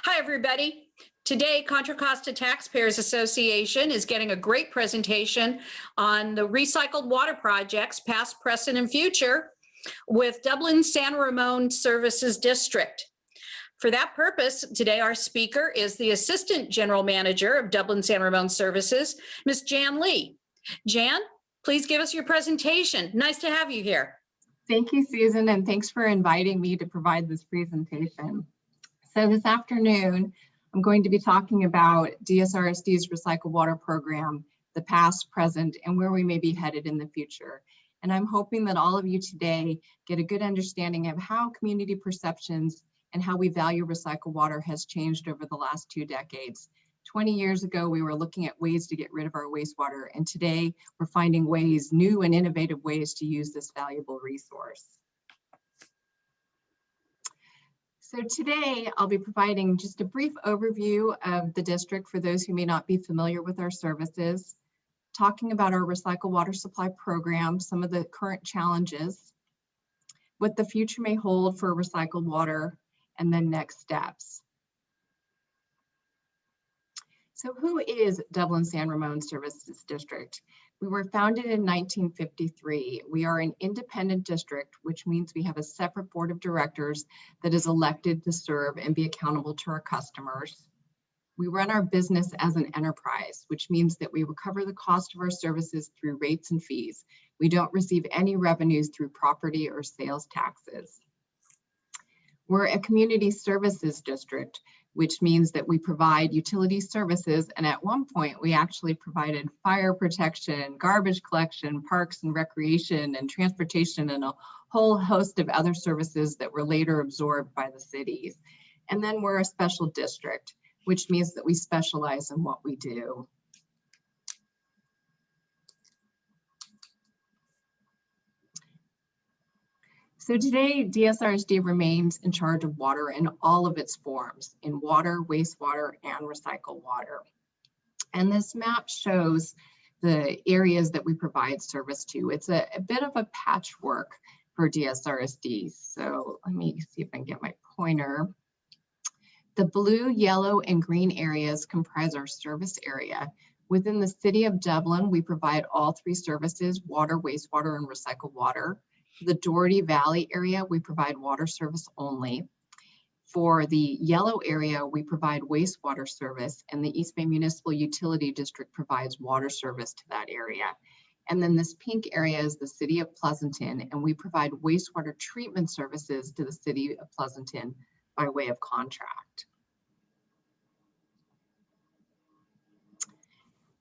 Hi, everybody. Today, Contra Costa Taxpayers Association is getting a great presentation on the recycled water projects, past, present, and future, with Dublin San Ramon Services District. For that purpose, today our speaker is the Assistant General Manager of Dublin San Ramon Services, Ms. Jan Lee. Jan, please give us your presentation. Nice to have you here. Thank you, Susan, and thanks for inviting me to provide this presentation. So this afternoon, I'm going to be talking about DSRSD's Recycled Water Program, the past, present, and where we may be headed in the future. And I'm hoping that all of you today get a good understanding of how community perceptions and how we value recycled water has changed over the last 2 decades. 20 years ago, we were looking at ways to get rid of our wastewater, and today we're finding ways, new and innovative ways to use this valuable resource. So today I'll be providing just a brief overview of the district for those who may not be familiar with our services, talking about our recycled water supply program, some of the current challenges, what the future may hold for recycled water, and then next steps. So who is Dublin San Ramon Services District? We were founded in 1953. We are an independent district, which means we have a separate board of directors that is elected to serve and be accountable to our customers. We run our business as an enterprise, which means that we recover the cost of our services through rates and fees. We don't receive any revenues through property or sales taxes. We're a community services district, which means that we provide utility services, and at one point we actually provided fire protection, garbage collection, parks and recreation, and transportation, and a whole host of other services that were later absorbed by the cities. And then we're a special district, which means that we specialize in what we do. So today, DSRSD remains in charge of water in all of its forms, in water, wastewater, and recycled water. And this map shows the areas that we provide service to. It's a bit of a patchwork for DSRSD. So let me see if I can get my pointer. The blue, yellow, and green areas comprise our service area. Within the city of Dublin, we provide all 3 services: water, wastewater, and recycled water. The Doherty Valley area, we provide water service only. For the yellow area, we provide wastewater service, and the East Bay Municipal Utility District provides water service to that area. And then this pink area is the city of Pleasanton, and we provide wastewater treatment services to the city of Pleasanton by way of contract.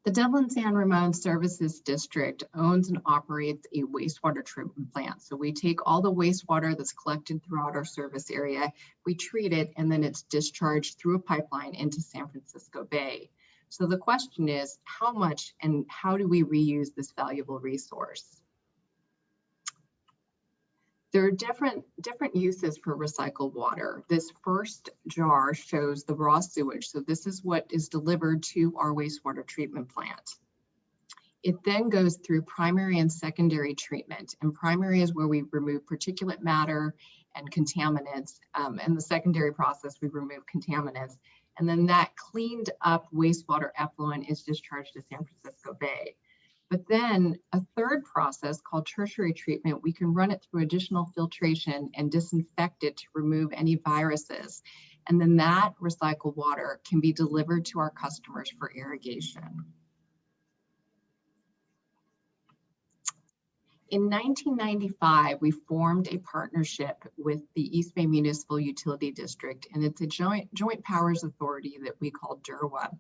The Dublin San Ramon Services District owns and operates a wastewater treatment plant. So we take all the wastewater that's collected throughout our service area, we treat it, and then it's discharged through a pipeline into San Francisco Bay. So the question is, how much and how do we reuse this valuable resource? There are different uses for recycled water. This first jar shows the raw sewage. So this is what is delivered to our wastewater treatment plant. It then goes through primary and secondary treatment. And primary is where we remove particulate matter and contaminants. And the secondary process, we remove contaminants. And then that cleaned up wastewater effluent is discharged to San Francisco Bay. But then a third process called tertiary treatment, we can run it through additional filtration and disinfect it to remove any viruses. And then that recycled water can be delivered to our customers for irrigation. In 1995, we formed a partnership with the East Bay Municipal Utility District, and it's a joint powers authority that we call DERWA.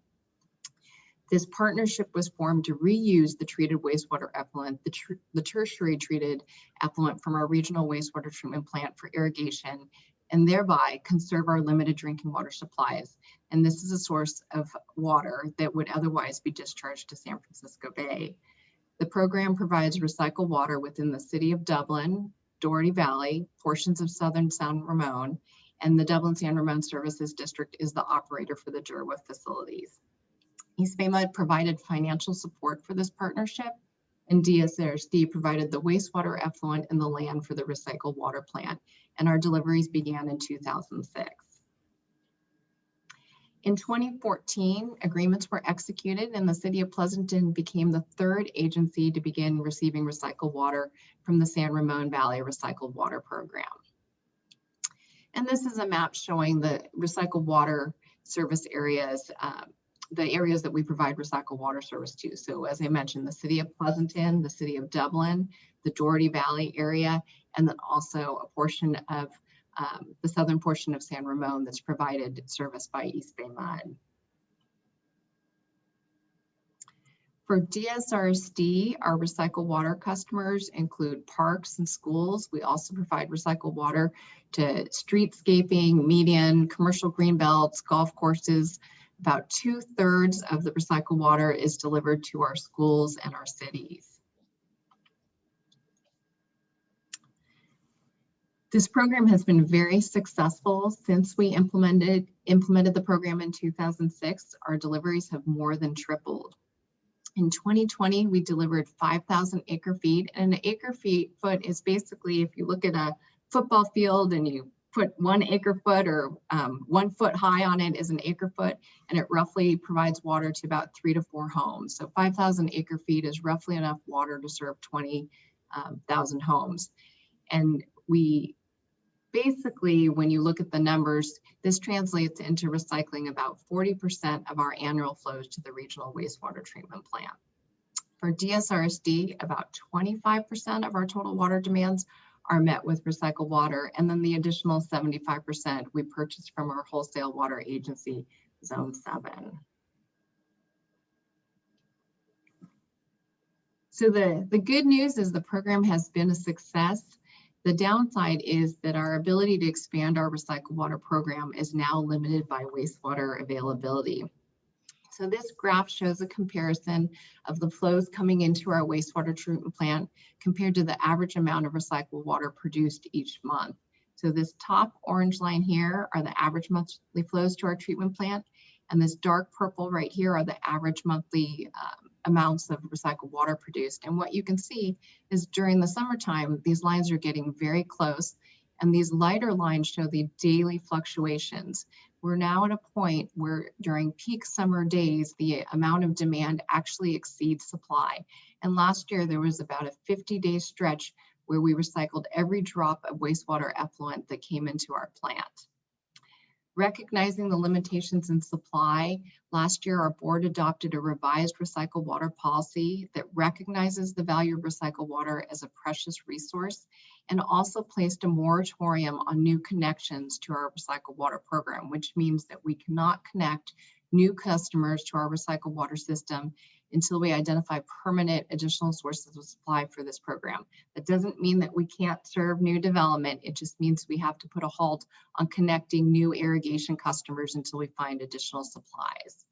This partnership was formed to reuse the treated wastewater effluent, the tertiary treated effluent from our regional wastewater treatment plant for irrigation, and thereby conserve our limited drinking water supplies. And this is a source of water that would otherwise be discharged to San Francisco Bay. The program provides recycled water within the city of Dublin, Doherty Valley, portions of southern San Ramon, and the Dublin San Ramon Services District is the operator for the DERWA facilities. East Bay Mud provided financial support for this partnership, and DSRSD provided the wastewater effluent and the land for the recycled water plant, and our deliveries began in 2006. In 2014, agreements were executed and the City of Pleasanton became the third agency to begin receiving recycled water from the San Ramon Valley Recycled Water Program. And this is a map showing the recycled water service areas, the areas that we provide recycled water service to. So as I mentioned, the City of Pleasanton, the City of Dublin, the Doherty Valley area, and then also a portion of the southern portion of San Ramon that's provided service by East Bay Mud. For DSRSD, our recycled water customers include parks and schools. We also provide recycled water to streetscaping, median, commercial green belts, golf courses. About 2/3 of the recycled water is delivered to our schools and our cities. This program has been very successful since we implemented the program in 2006. Our deliveries have more than tripled. In 2020, we delivered 5,000 acre feet, and an acre foot is basically, if you look at a football field and you put 1 acre foot or 1 foot high on it is an acre foot, and it roughly provides water to about 3 to 4 homes. So 5,000 acre feet is roughly enough water to serve 20,000 homes. And we basically, when you look at the numbers, this translates into recycling about 40% of our annual flows to the regional wastewater treatment plant. For DSRSD, about 25% of our total water demands are met with recycled water, and then the additional 75% we purchase from our wholesale water agency, Zone 7. So the good news is the program has been a success. The downside is that our ability to expand our recycled water program is now limited by wastewater availability. So this graph shows a comparison of the flows coming into our wastewater treatment plant compared to the average amount of recycled water produced each month. So this top orange line here are the average monthly flows to our treatment plant, and this dark purple right here are the average monthly amounts of recycled water produced. And what you can see is during the summertime, these lines are getting very close, and these lighter lines show the daily fluctuations. We're now at a point where during peak summer days, the amount of demand actually exceeds supply. And last year, there was about a 50-day stretch where we recycled every drop of wastewater effluent that came into our plant. Recognizing the limitations in supply, last year our board adopted a revised recycled water policy that recognizes the value of recycled water as a precious resource, and also placed a moratorium on new connections to our recycled water program, which means that we cannot connect new customers to our recycled water system until we identify permanent additional sources of supply for this program. That doesn't mean that we can't serve new development. It just means we have to put a halt on connecting new irrigation customers until we find additional supplies.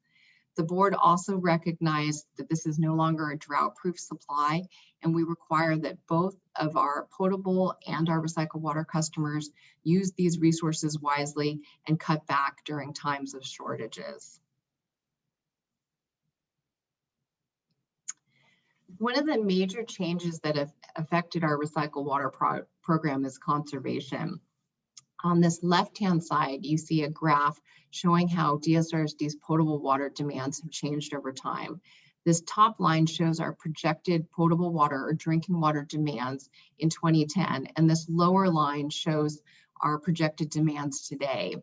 The board also recognized that this is no longer a drought-proof supply, and we require that both of our potable and our recycled water customers use these resources wisely and cut back during times of shortages. One of the major changes that have affected our recycled water program is conservation. On this left-hand side, you see a graph showing how DSRSD's potable water demands have changed over time. This top line shows our projected potable water or drinking water demands in 2010, and this lower line shows our projected demands today.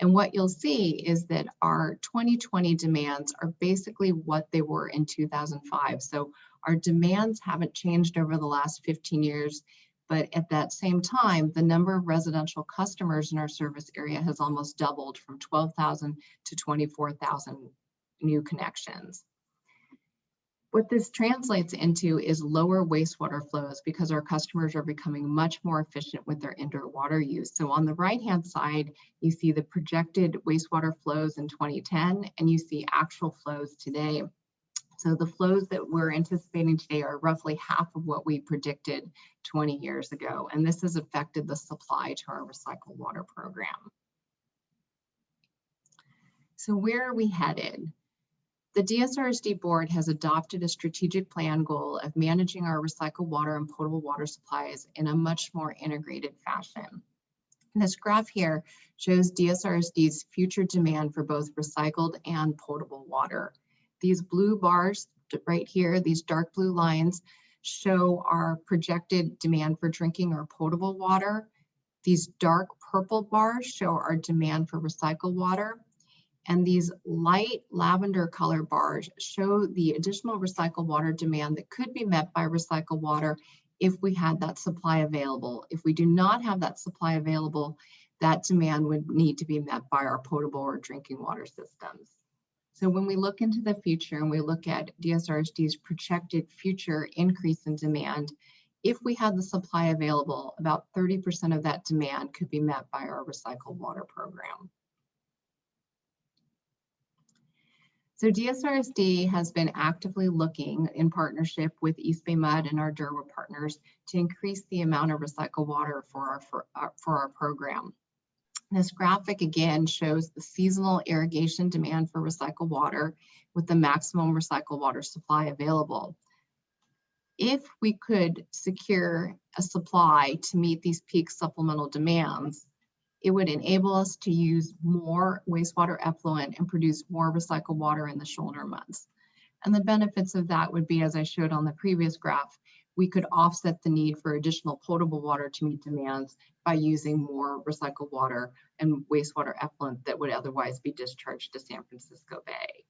And what you'll see is that our 2020 demands are basically what they were in 2005. So our demands haven't changed over the last 15 years, but at that same time, the number of residential customers in our service area has almost doubled from 12,000 to 24,000 new connections. What this translates into is lower wastewater flows because our customers are becoming much more efficient with their indoor water use. So on the right-hand side, you see the projected wastewater flows in 2010, and you see actual flows today. So the flows that we're anticipating today are roughly half of what we predicted 20 years ago, and this has affected the supply to our recycled water program. So where are we headed? The DSRSD board has adopted a strategic plan goal of managing our recycled water and potable water supplies in a much more integrated fashion. This graph here shows DSRSD's future demand for both recycled and potable water. These blue bars right here, these dark blue lines, show our projected demand for drinking or potable water. These dark purple bars show our demand for recycled water. And these light lavender color bars show the additional recycled water demand that could be met by recycled water if we had that supply available. If we do not have that supply available, that demand would need to be met by our potable or drinking water systems. So when we look into the future and we look at DSRSD's projected future increase in demand, if we had the supply available, about 30% of that demand could be met by our recycled water program. So DSRSD has been actively looking in partnership with East Bay Mud and our Derwood partners to increase the amount of recycled water for our program. This graphic again shows the seasonal irrigation demand for recycled water with the maximum recycled water supply available. If we could secure a supply to meet these peak supplemental demands, it would enable us to use more wastewater effluent and produce more recycled water in the shoulder months. And the benefits of that would be, as I showed on the previous graph, we could offset the need for additional potable water to meet demands by using more recycled water and wastewater effluent that would otherwise be discharged to San Francisco Bay.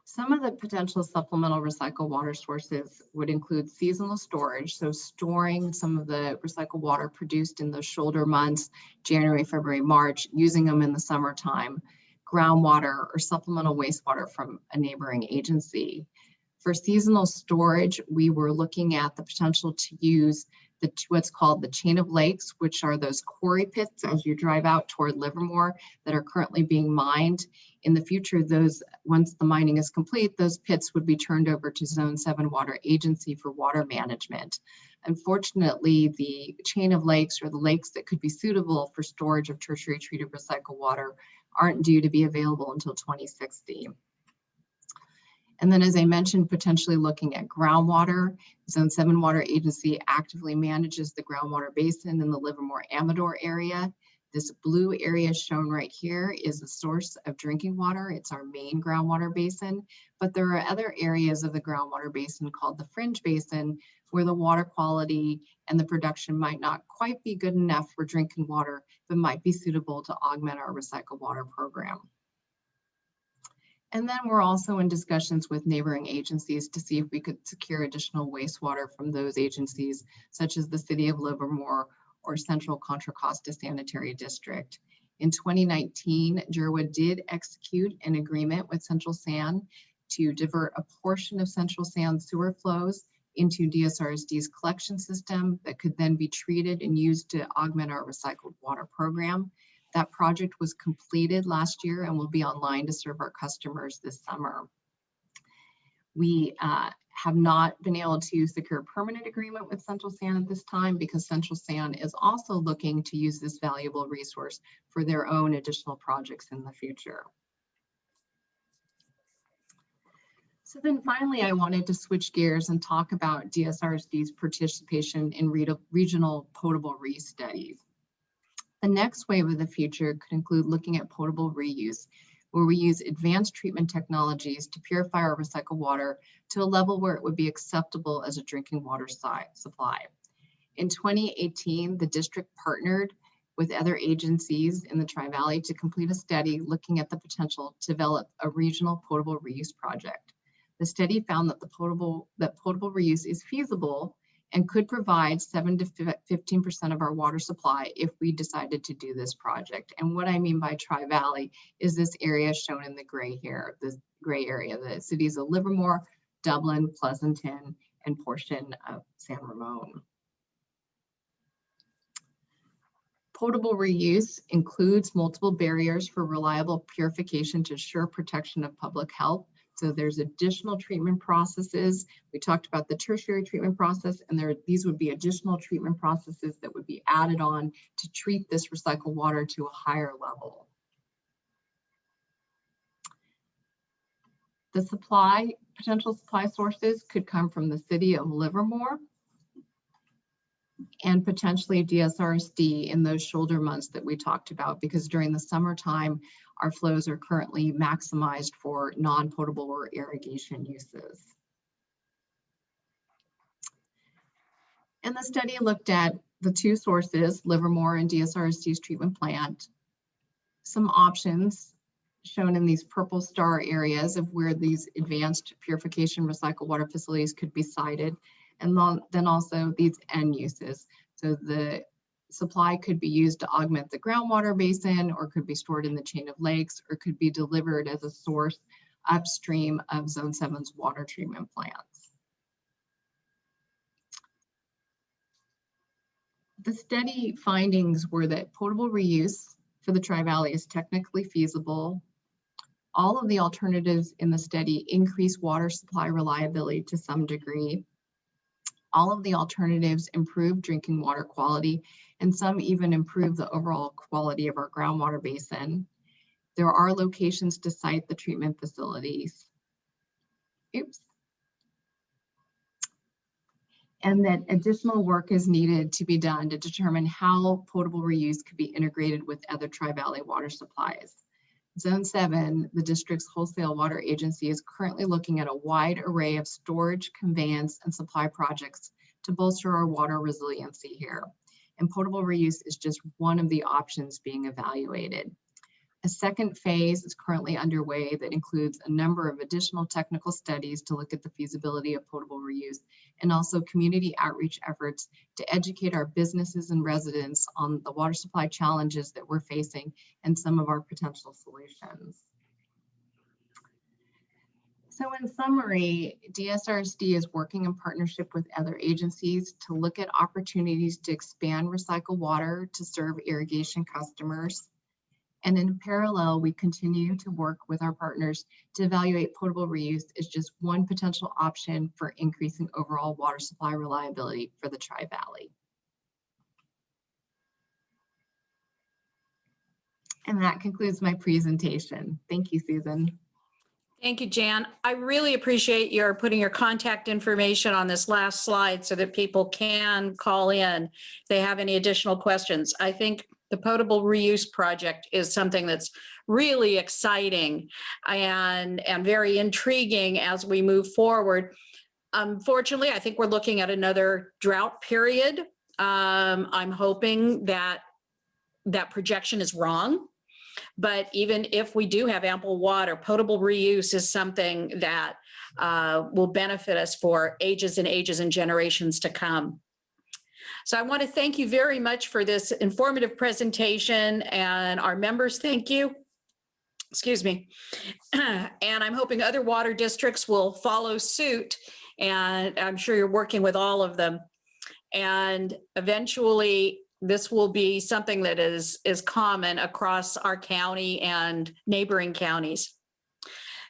Some of the potential supplemental recycled water sources would include seasonal storage, so storing some of the recycled water produced in those shoulder months, January, February, March, using them in the summertime, groundwater or supplemental wastewater from a neighboring agency. For seasonal storage, we were looking at the potential to use what's called the chain of lakes, which are those quarry pits as you drive out toward Livermore that are currently being mined. In the future, once the mining is complete, those pits would be turned over to Zone 7 Water Agency for water management. Unfortunately, the chain of lakes, or the lakes that could be suitable for storage of tertiary treated recycled water, aren't due to be available until 2060. And then, as I mentioned, potentially looking at groundwater. Zone 7 Water Agency actively manages the groundwater basin in the Livermore-Amador area. This blue area shown right here is the source of drinking water. It's our main groundwater basin, but there are other areas of the groundwater basin called the fringe basin where the water quality and the production might not quite be good enough for drinking water, but might be suitable to augment our recycled water program. And then we're also in discussions with neighboring agencies to see if we could secure additional wastewater from those agencies, such as the City of Livermore or Central Contra Costa Sanitary District. In 2019, Derwood did execute an agreement with Central San to divert a portion of Central San sewer flows into DSRSD's collection system that could then be treated and used to augment our recycled water program. That project was completed last year and will be online to serve our customers this summer. We have not been able to secure a permanent agreement with Central San at this time because Central San is also looking to use this valuable resource for their own additional projects in the future. So then finally, I wanted to switch gears and talk about DSRSD's participation in regional potable reuse studies. The next wave of the future could include looking at potable reuse, where we use advanced treatment technologies to purify our recycled water to a level where it would be acceptable as a drinking water supply. In 2018, the district partnered with other agencies in the Tri-Valley to complete a study looking at the potential to develop a regional potable reuse project. The study found that potable reuse is feasible and could provide 7 to 15% of our water supply if we decided to do this project. And what I mean by Tri-Valley is this area shown in the gray here, this gray area, the cities of Livermore, Dublin, Pleasanton, and portion of San Ramon. Potable reuse includes multiple barriers for reliable purification to ensure protection of public health. So there's additional treatment processes. We talked about the tertiary treatment process, and these would be additional treatment processes that would be added on to treat this recycled water to a higher level. The potential supply sources could come from the city of Livermore, and potentially DSRSD in those shoulder months that we talked about, because during the summertime, our flows are currently maximized for non-potable or irrigation uses. And the study looked at the two sources, Livermore and DSRSD's treatment plant, some options shown in these purple star areas of where these advanced purification recycled water facilities could be sited, and then also these end uses. So the supply could be used to augment the groundwater basin, or could be stored in the chain of lakes, or could be delivered as a source upstream of Zone 7's water treatment plants. The study findings were that potable reuse for the Tri-Valley is technically feasible. All of the alternatives in the study increase water supply reliability to some degree. All of the alternatives improve drinking water quality, and some even improve the overall quality of our groundwater basin. There are locations to site the treatment facilities. Oops. And that additional work is needed to be done to determine how potable reuse could be integrated with other Tri-Valley water supplies. Zone 7, the district's wholesale water agency, is currently looking at a wide array of storage, conveyance, and supply projects to bolster our water resiliency here. And potable reuse is just one of the options being evaluated. A second phase is currently underway that includes a number of additional technical studies to look at the feasibility of potable reuse, and also community outreach efforts to educate our businesses and residents on the water supply challenges that we're facing and some of our potential solutions. So in summary, DSRSD is working in partnership with other agencies to look at opportunities to expand recycled water to serve irrigation customers. And in parallel, we continue to work with our partners to evaluate potable reuse as just one potential option for increasing overall water supply reliability for the Tri-Valley. And that concludes my presentation. Thank you, Susan. Thank you, Jan. I really appreciate your putting your contact information on this last slide so that people can call in if they have any additional questions. I think the potable reuse project is something that's really exciting and very intriguing as we move forward. Unfortunately, I think we're looking at another drought period. I'm hoping that that projection is wrong. But even if we do have ample water, potable reuse is something that will benefit us for ages and ages and generations to come. So I want to thank you very much for this informative presentation, and our members, thank you. Excuse me. And I'm hoping other water districts will follow suit, and I'm sure you're working with all of them. And eventually, this will be something that is common across our county and neighboring counties.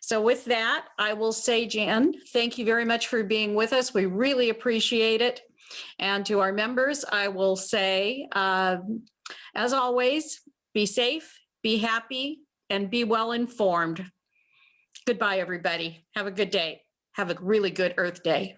So with that, I will say, Jan, thank you very much for being with us. We really appreciate it. And to our members, I will say, as always, be safe, be happy, and be well informed. Goodbye, everybody. Have a good day. Have a really good Earth Day.